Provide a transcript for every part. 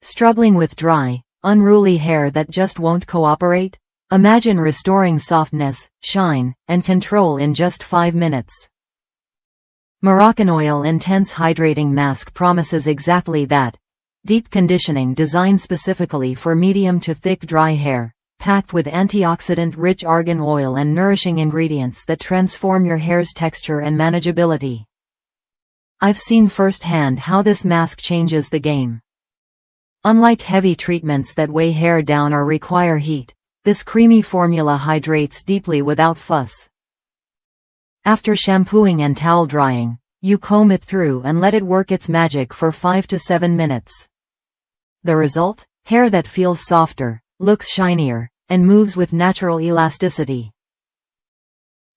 Struggling with dry, unruly hair that just won't cooperate? Imagine restoring softness, shine, and control in just 5 minutes. Moroccanoil Intense Hydrating Mask promises exactly that. Deep conditioning designed specifically for medium to thick dry hair, packed with antioxidant-rich argan oil and nourishing ingredients that transform your hair's texture and manageability. I've seen firsthand how this mask changes the game. Unlike heavy treatments that weigh hair down or require heat, this creamy formula hydrates deeply without fuss. After shampooing and towel drying, you comb it through and let it work its magic for 5 to 7 minutes. The result? Hair that feels softer, looks shinier, and moves with natural elasticity.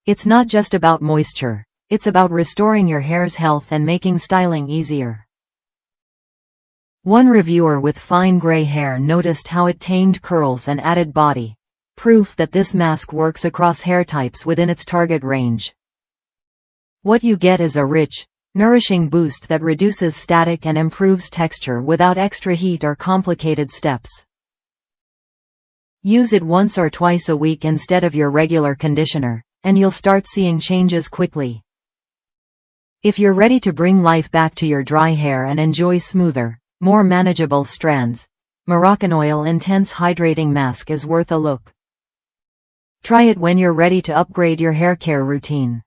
It's not just about moisture, it's about restoring your hair's health and making styling easier. One reviewer with fine gray hair noticed how it tamed curls and added body, proof that this mask works across hair types within its target range. What you get is a rich, nourishing boost that reduces static and improves texture without extra heat or complicated steps. Use it once or twice a week instead of your regular conditioner, and you'll start seeing changes quickly. If you're ready to bring life back to your dry hair and enjoy smoother, more manageable strands, Moroccanoil Intense Hydrating Mask is worth a look. Try it when you're ready to upgrade your hair care routine.